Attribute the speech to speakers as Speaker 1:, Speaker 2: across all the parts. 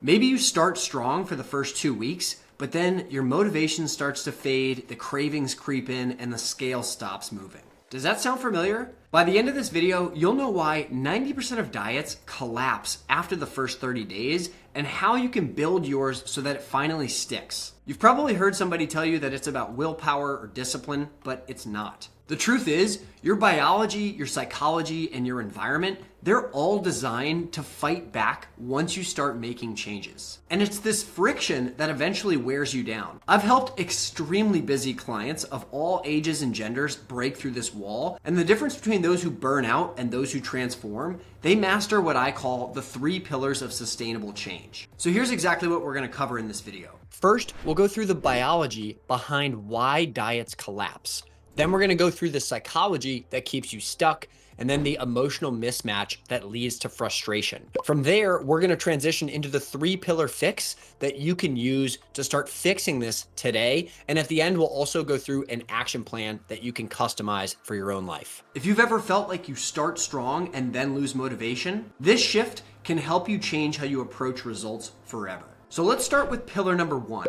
Speaker 1: Maybe you start strong for the first 2 weeks, but then your motivation starts to fade, the cravings creep in, and the scale stops moving. Does that sound familiar? By the end of this video, you'll know why 90% of diets collapse after the first 30 days and how you can build yours so that it finally sticks. You've probably heard somebody tell you that it's about willpower or discipline, but it's not. The truth is, your biology, your psychology, and your environment, they're all designed to fight back once you start making changes. And it's this friction that eventually wears you down. I've helped extremely busy clients of all ages and genders break through this wall, and the difference between those who burn out and those who transform, they master what I call the 3 pillars of sustainable change. So here's exactly what we're gonna cover in this video. First, we'll go through the biology behind why diets collapse. Then we're gonna go through the psychology that keeps you stuck, and then the emotional mismatch that leads to frustration. From there, we're gonna transition into the 3-pillar fix that you can use to start fixing this today. And at the end, we'll also go through an action plan that you can customize for your own life. If you've ever felt like you start strong and then lose motivation, this shift can help you change how you approach results forever. So let's start with pillar number 1.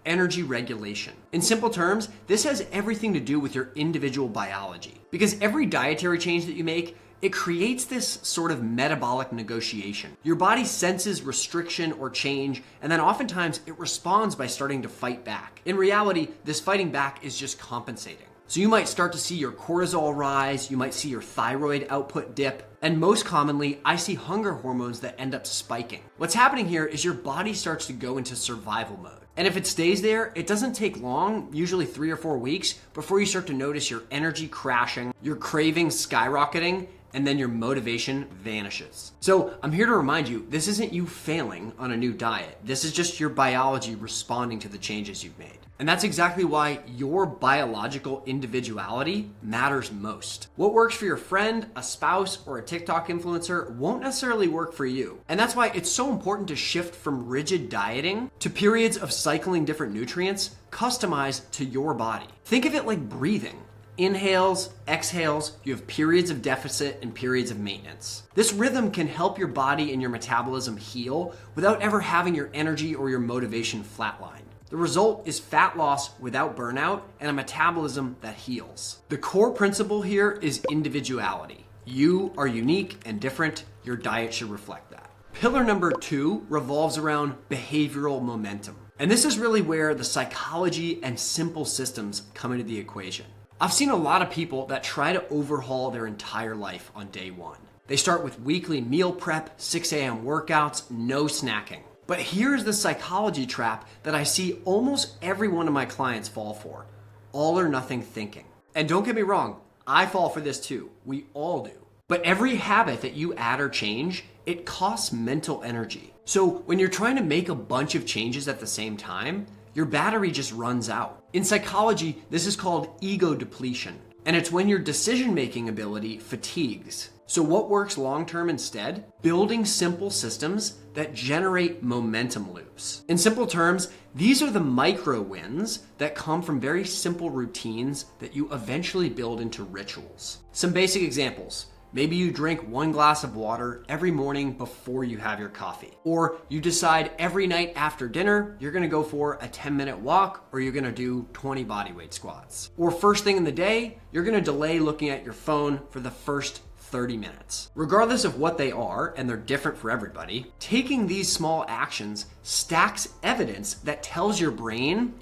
Speaker 1: Energy regulation. In simple terms, this has everything to do with your individual biology. Because every dietary change that you make, it creates this sort of metabolic negotiation. Your body senses restriction or change, and then oftentimes it responds by starting to fight back. In reality, this fighting back is just compensating. So you might start to see your cortisol rise, you might see your thyroid output dip, and most commonly, I see hunger hormones that end up spiking. What's happening here is your body starts to go into survival mode. And if it stays there, it doesn't take long, usually 3 or 4 weeks, before you start to notice your energy crashing, your cravings skyrocketing, and then your motivation vanishes. So I'm here to remind you, this isn't you failing on a new diet. This is just your biology responding to the changes you've made. And that's exactly why your biological individuality matters most. What works for your friend, a spouse, or a TikTok influencer won't necessarily work for you. And that's why it's so important to shift from rigid dieting to periods of cycling different nutrients customized to your body. Think of it like breathing. Inhales, exhales, you have periods of deficit and periods of maintenance. This rhythm can help your body and your metabolism heal without ever having your energy or your motivation flatline. The result is fat loss without burnout and a metabolism that heals. The core principle here is individuality. You are unique and different. Your diet should reflect that. Pillar number 2 revolves around behavioral momentum. And this is really where the psychology and simple systems come into the equation. I've seen a lot of people that try to overhaul their entire life on day 1. They start with weekly meal prep, 6 a.m. workouts, no snacking. But here's the psychology trap that I see almost every one of my clients fall for: all or nothing thinking. And don't get me wrong, I fall for this too. We all do. But every habit that you add or change, it costs mental energy. So when you're trying to make a bunch of changes at the same time, your battery just runs out. In psychology, this is called ego depletion. And it's when your decision-making ability fatigues. So what works long-term instead? Building simple systems that generate momentum loops. In simple terms, these are the micro wins that come from very simple routines that you eventually build into rituals. Some basic examples. Maybe you drink 1 glass of water every morning before you have your coffee. Or you decide every night after dinner, you're gonna go for a 10-minute walk, or you're gonna do 20 bodyweight squats. Or first thing in the day, you're gonna delay looking at your phone for the first 30 minutes. Regardless of what they are, and they're different for everybody, taking these small actions stacks evidence that tells your brain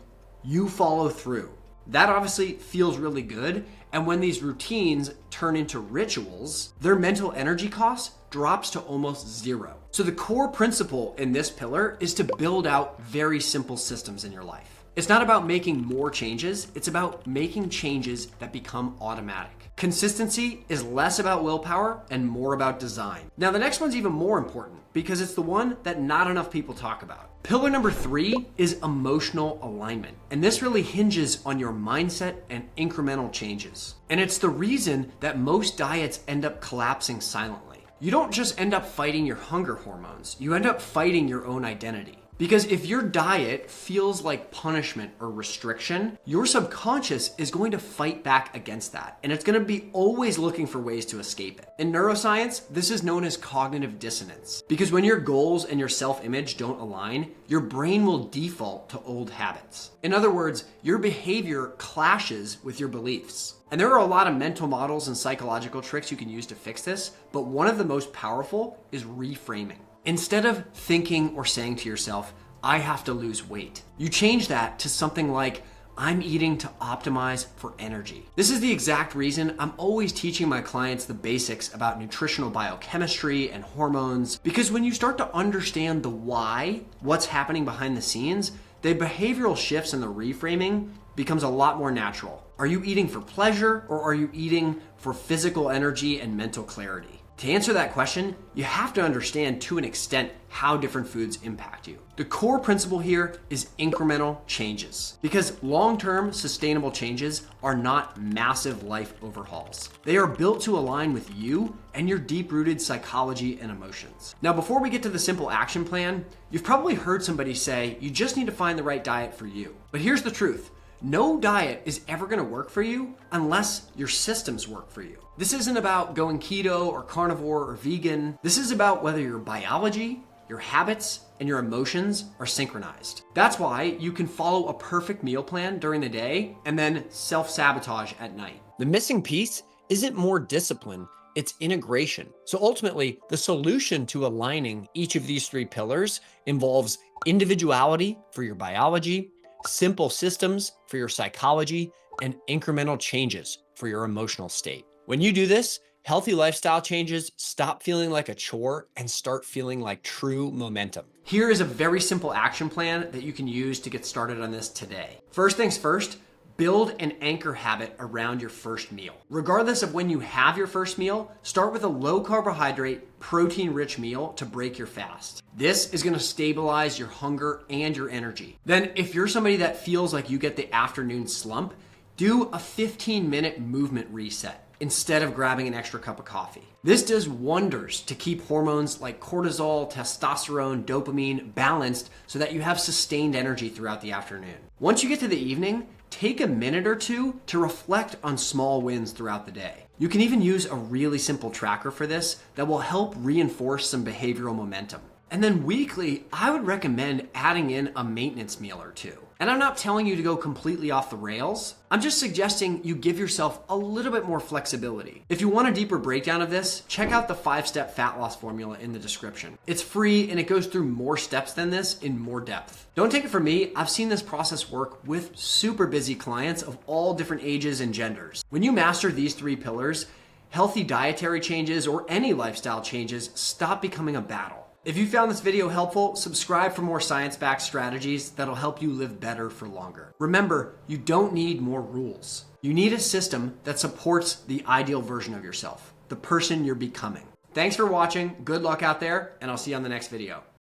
Speaker 1: you follow through. That obviously feels really good. And when these routines turn into rituals, their mental energy cost drops to almost 0. So the core principle in this pillar is to build out very simple systems in your life. It's not about making more changes, it's about making changes that become automatic. Consistency is less about willpower and more about design. Now the next one's even more important because it's the one that not enough people talk about. Pillar number 3 is emotional alignment. And this really hinges on your mindset and incremental changes. And it's the reason that most diets end up collapsing silently. You don't just end up fighting your hunger hormones, you end up fighting your own identity. Because if your diet feels like punishment or restriction, your subconscious is going to fight back against that. And it's going to be always looking for ways to escape it. In neuroscience, this is known as cognitive dissonance. Because when your goals and your self-image don't align, your brain will default to old habits. In other words, your behavior clashes with your beliefs. And there are a lot of mental models and psychological tricks you can use to fix this, but one of the most powerful is reframing. Instead of thinking or saying to yourself, I have to lose weight, you change that to something like, I'm eating to optimize for energy. This is the exact reason I'm always teaching my clients the basics about nutritional biochemistry and hormones, because when you start to understand the why, what's happening behind the scenes, the behavioral shifts and the reframing becomes a lot more natural. Are you eating for pleasure, or are you eating for physical energy and mental clarity? To answer that question, you have to understand to an extent how different foods impact you. The core principle here is incremental changes, because long-term sustainable changes are not massive life overhauls. They are built to align with you and your deep-rooted psychology and emotions. Now, before we get to the simple action plan, you've probably heard somebody say, you just need to find the right diet for you. But here's the truth. No diet is ever going to work for you unless your systems work for you. This isn't about going keto or carnivore or vegan. This is about whether your biology, your habits, and your emotions are synchronized. That's why you can follow a perfect meal plan during the day and then self-sabotage at night. The missing piece isn't more discipline, it's integration. So ultimately, the solution to aligning each of these three pillars involves individuality for your biology, simple systems for your psychology, and incremental changes for your emotional state. When you do this, healthy lifestyle changes stop feeling like a chore and start feeling like true momentum. Here is a very simple action plan that you can use to get started on this today. First things first, build an anchor habit around your first meal. Regardless of when you have your first meal, start with a low carbohydrate, protein-rich meal to break your fast. This is gonna stabilize your hunger and your energy. Then if you're somebody that feels like you get the afternoon slump, do a 15-minute movement reset instead of grabbing an extra cup of coffee. This does wonders to keep hormones like cortisol, testosterone, dopamine balanced so that you have sustained energy throughout the afternoon. Once you get to the evening, take a minute or two to reflect on small wins throughout the day. You can even use a really simple tracker for this that will help reinforce some behavioral momentum. And then weekly, I would recommend adding in a maintenance meal or two. And I'm not telling you to go completely off the rails. I'm just suggesting you give yourself a little bit more flexibility. If you want a deeper breakdown of this, check out the 5-step fat loss formula in the description. It's free and it goes through more steps than this in more depth. Don't take it from me, I've seen this process work with super busy clients of all different ages and genders. When you master these three pillars, healthy dietary changes or any lifestyle changes stop becoming a battle. If you found this video helpful, subscribe for more science-backed strategies that'll help you live better for longer. Remember, you don't need more rules. You need a system that supports the ideal version of yourself, the person you're becoming. Thanks for watching, good luck out there, and I'll see you on the next video.